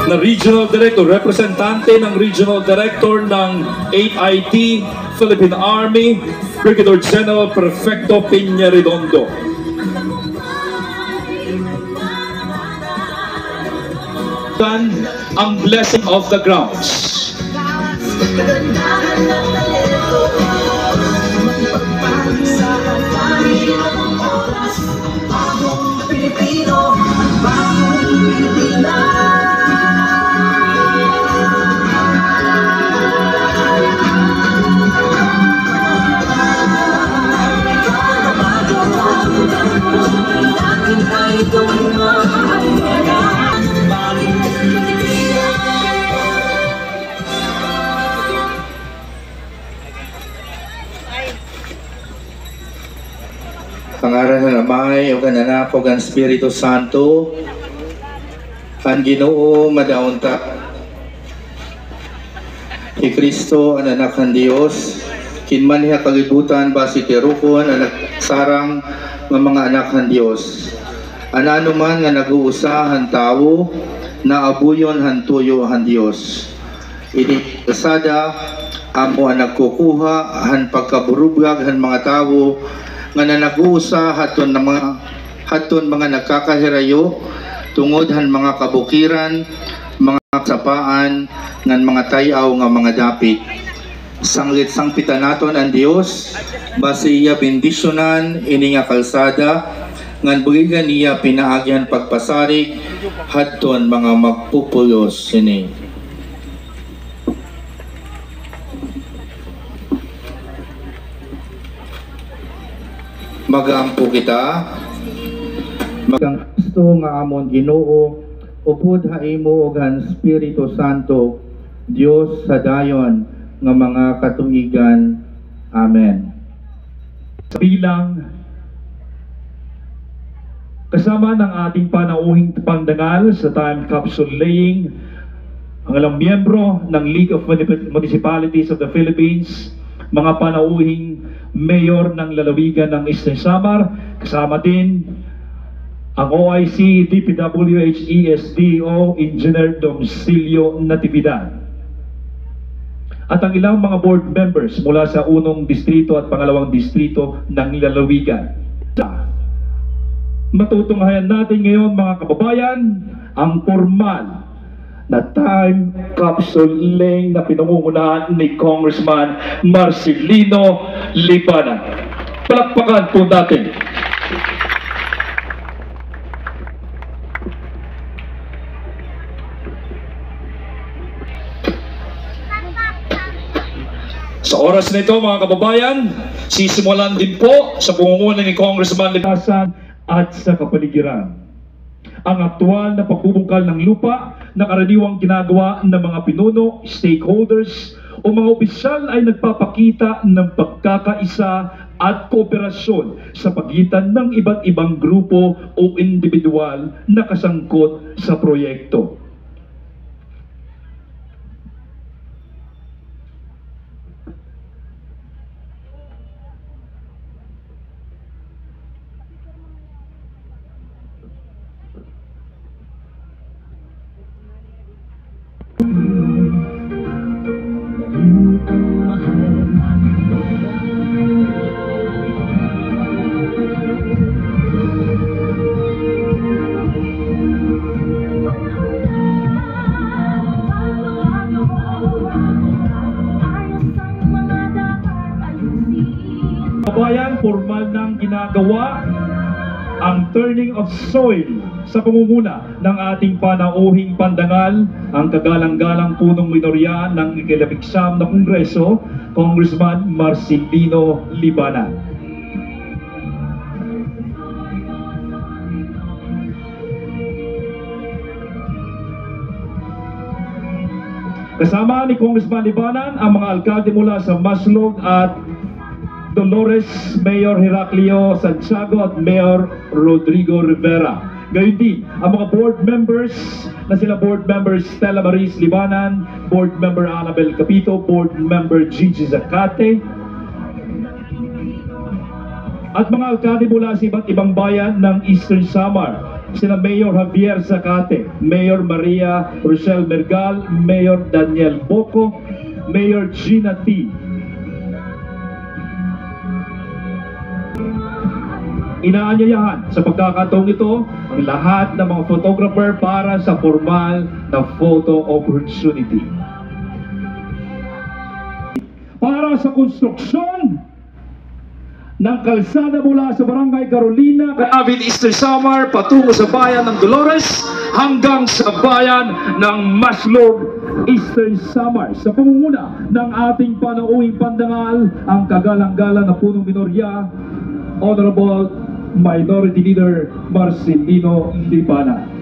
na Regional Director, representante ng Regional Director ng 8IT Philippine Army, Brigadier General Perfecto Piña Redondo. Ang blessing of the grounds. Pangalan ng Amay, o Anak, o Espiritu Santo, ang Ginoo madaunta. Si Kristo, ang anak ng Diyos, kinmanhiya kagibutan basi tirukon, anak sarang ng mga anak ng Diyos. Anano man nga nag-uusahan tao, na abuyon han tuyo han Diyos. Ini kasada, amo ang nagkukuha, han pagkaburubgag han mga tao, nga nag-uusa haton mga nagkakahirayo tungod han mga kabukiran, mga sapaan ngan mga tayaw nga mga dapit. Sanglit sangpitan naton ang Dios basi iya bendisyonan ini nga kalsada ngan bugigan niya pinaagyan pagpasarig haton mga magpupuyos ini. Magampo kita, magang Kristo nga amon Ginoo, upod haimo og ang Espiritu Santo, Dios sa dayon nga mga katuigan. Amen. Bilang kasama ng ating panauhing pandangal sa time capsule laying, ang ilang miyembro ng League of Municipalities of the Philippines, mga panauhing mayor ng lalawigan ng Eastern Samar, kasama din ang OIC, DPWH, ESDO, Engineer Domicilio Natividad. At ang ilang mga board members mula sa unong distrito at pangalawang distrito ng lalawigan. Matutunghayan natin ngayon mga kababayan ang formal na time capsule laying na pinangungunahan ni Congressman Marcelino Libanan. Palakpakan po natin. Sa oras nito mga kababayan, sisimulan din po sa pangunguna ni Congressman Libanan at sa kapaligiran ang aktual na pagbubungkal ng lupa na karaniwang ginagawa ng mga pinuno, stakeholders o mga opisyal ay nagpapakita ng pagkakaisa at kooperasyon sa pagitan ng iba't ibang grupo o individual na kasangkot sa proyekto. Kabayan, formal nang ginagawa ang turning of soil sa pamumuna ng ating panauhing pandangal, ang kagalang-galang punong minorya ng ikalabiksam na Kongreso, Congressman Marcelino Libanan. Kasama ni Congressman Libanan ang mga alkalde mula sa Maslog at Dolores, Mayor Heraclio Santiago at Mayor Rodrigo Rivera. Gayun din ang mga board members na sila Board Member Stella Maris Libanan, Board Member Annabel Capito, Board Member Gigi Zacate, at mga alkalde mula sa iba't ibang bayan ng Eastern Samar sila Mayor Javier Zacate, Mayor Maria Rochelle Mergal, Mayor Daniel Boco, Mayor Gina T. Inaanyayahan sa pagkakataong ito ang lahat ng mga photographer para sa formal na photo opportunity. Para sa konstruksyon ng kalsada mula sa Barangay Carolina, David Easter Samar patungo sa bayan ng Dolores hanggang sa bayan ng Maslog Eastern Samar sa pamumuna ng ating panauhing pandangal, ang kagalang-galang na punong minorya, Honorable Minority Leader Marcelino Lipana.